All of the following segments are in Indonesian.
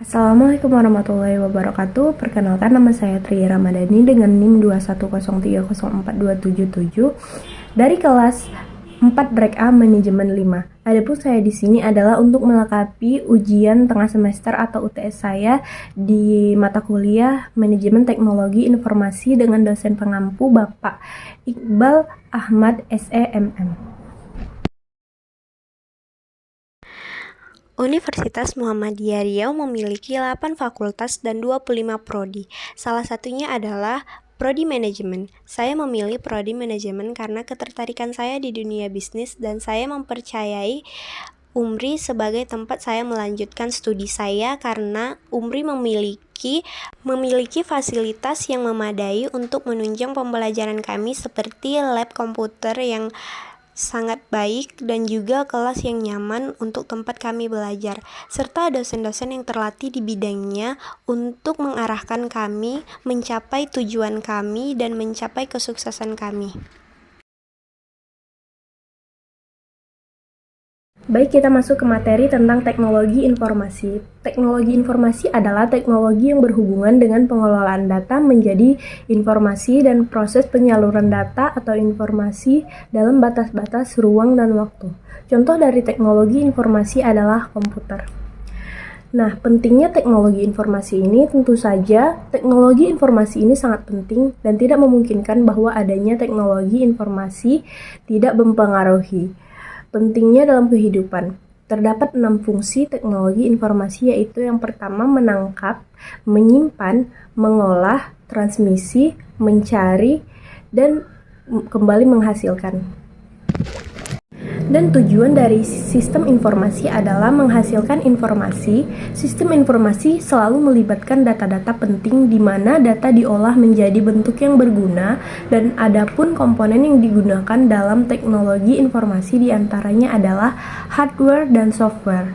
Assalamualaikum warahmatullahi wabarakatuh. Perkenalkan, nama saya Tri Ramadhani dengan NIM 210304277 dari kelas 4 Drek A Manajemen 5. Adapun saya di sini adalah untuk melengkapi ujian tengah semester atau UTS saya di mata kuliah Manajemen Teknologi Informasi dengan dosen pengampu Bapak Iqbal Ahmad SEMM. Universitas Muhammadiyah Riau memiliki 8 fakultas dan 25 prodi. Salah satunya adalah Prodi Manajemen. Saya memilih Prodi Manajemen karena ketertarikan saya di dunia bisnis dan saya mempercayai UMRI sebagai tempat saya melanjutkan studi saya karena UMRI memiliki fasilitas yang memadai untuk menunjang pembelajaran kami seperti lab komputer yang sangat baik dan juga kelas yang nyaman untuk tempat kami belajar, serta dosen-dosen yang terlatih di bidangnya untuk mengarahkan kami mencapai tujuan kami dan mencapai kesuksesan kami. Baik, kita masuk ke materi tentang teknologi informasi. Teknologi informasi adalah teknologi yang berhubungan dengan pengelolaan data menjadi informasi dan proses penyaluran data atau informasi dalam batas-batas ruang dan waktu. Contoh dari teknologi informasi adalah komputer. Nah, pentingnya teknologi informasi ini tentu saja teknologi informasi ini sangat penting dan tidak memungkinkan bahwa adanya teknologi informasi tidak mempengaruhi pentingnya dalam kehidupan. Terdapat 6 fungsi teknologi informasi, yaitu yang pertama menangkap, menyimpan, mengolah, transmisi, mencari, dan kembali menghasilkan. Dan tujuan dari sistem informasi adalah menghasilkan informasi. Sistem informasi selalu melibatkan data-data penting di mana data diolah menjadi bentuk yang berguna, dan adapun komponen yang digunakan dalam teknologi informasi diantaranya adalah hardware dan software,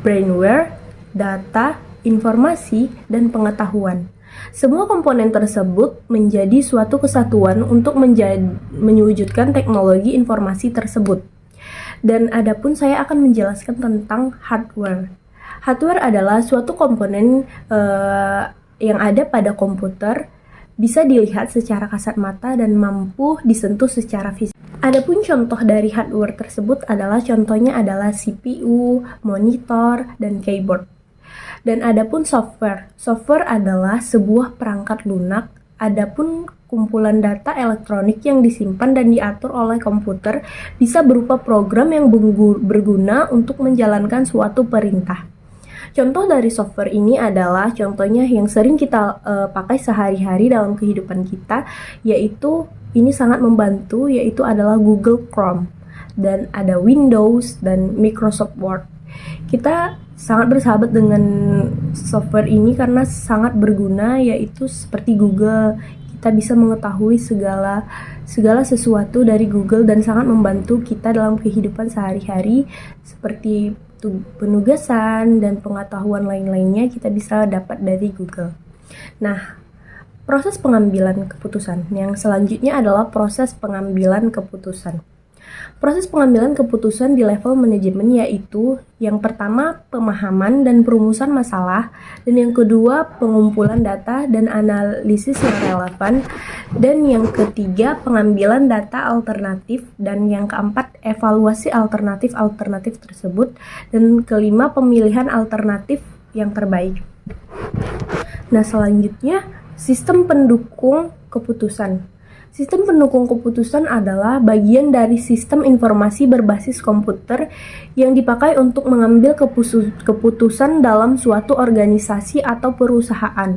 brainware, data, informasi, dan pengetahuan. Semua komponen tersebut menjadi suatu kesatuan untuk mewujudkan teknologi informasi tersebut. Dan adapun saya akan menjelaskan tentang hardware. Hardware adalah suatu komponen yang ada pada komputer, bisa dilihat secara kasat mata dan mampu disentuh secara fisik. Adapun contoh dari hardware tersebut contohnya adalah CPU, monitor, dan keyboard. Dan adapun software. Software adalah sebuah perangkat lunak. Adapun kumpulan data elektronik yang disimpan dan diatur oleh komputer bisa berupa program yang berguna untuk menjalankan suatu perintah. Contoh dari software ini adalah contohnya yang sering kita pakai sehari-hari dalam kehidupan kita, yaitu ini sangat membantu, yaitu adalah Google Chrome, dan ada Windows dan Microsoft Word. Kita sangat bersahabat dengan software ini karena sangat berguna, yaitu seperti Google. Kita bisa mengetahui segala sesuatu dari Google dan sangat membantu kita dalam kehidupan sehari-hari seperti penugasan dan pengetahuan lain-lainnya kita bisa dapat dari Google. Nah, proses pengambilan keputusan. Yang selanjutnya adalah proses pengambilan keputusan. Proses pengambilan keputusan di level manajemen yaitu yang pertama pemahaman dan perumusan masalah, dan yang kedua pengumpulan data dan analisis yang relevan, dan yang ketiga pengambilan data alternatif, dan yang keempat evaluasi alternatif tersebut, dan kelima pemilihan alternatif yang terbaik. Nah, selanjutnya sistem pendukung keputusan. Sistem pendukung keputusan adalah bagian dari sistem informasi berbasis komputer yang dipakai untuk mengambil keputusan dalam suatu organisasi atau perusahaan.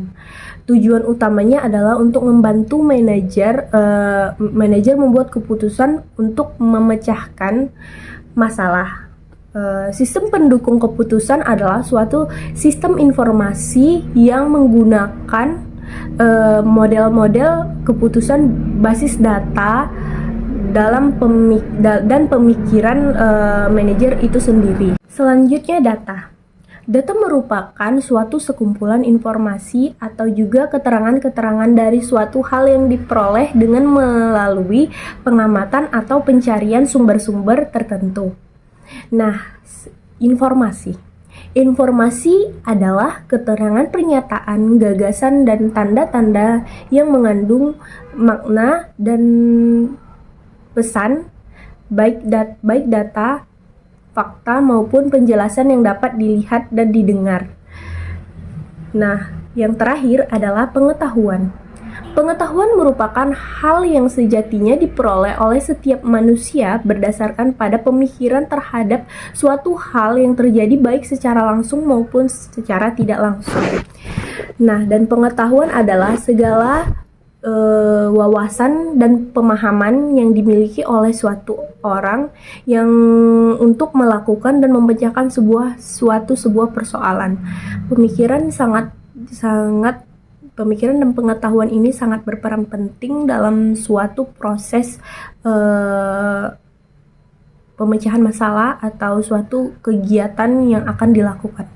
Tujuan utamanya adalah untuk membantu manajer membuat keputusan untuk memecahkan masalah. Sistem pendukung keputusan adalah suatu sistem informasi yang menggunakan model-model keputusan basis data dalam pemikiran manajer itu sendiri. Selanjutnya data. Data merupakan suatu sekumpulan informasi atau juga keterangan-keterangan dari suatu hal yang diperoleh dengan melalui pengamatan atau pencarian sumber-sumber tertentu. Nah, informasi. Informasi adalah keterangan pernyataan, gagasan, dan tanda-tanda yang mengandung makna dan pesan, baik data, fakta, maupun penjelasan yang dapat dilihat dan didengar. Nah, yang terakhir adalah pengetahuan. Pengetahuan merupakan hal yang sejatinya diperoleh oleh setiap manusia berdasarkan pada pemikiran terhadap suatu hal yang terjadi baik secara langsung maupun secara tidak langsung. Nah, dan pengetahuan adalah segala wawasan dan pemahaman yang dimiliki oleh suatu orang yang untuk melakukan dan memecahkan sebuah persoalan. Pemikiran dan pengetahuan ini sangat berperan penting dalam suatu proses pemecahan masalah atau suatu kegiatan yang akan dilakukan.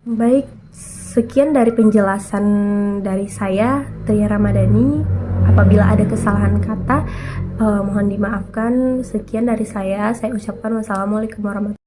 Baik, sekian dari penjelasan dari saya, Tria Ramadhani. Apabila ada kesalahan kata, mohon dimaafkan. Sekian dari saya ucapkan wassalamualaikum warahmatullahi wabarakatuh.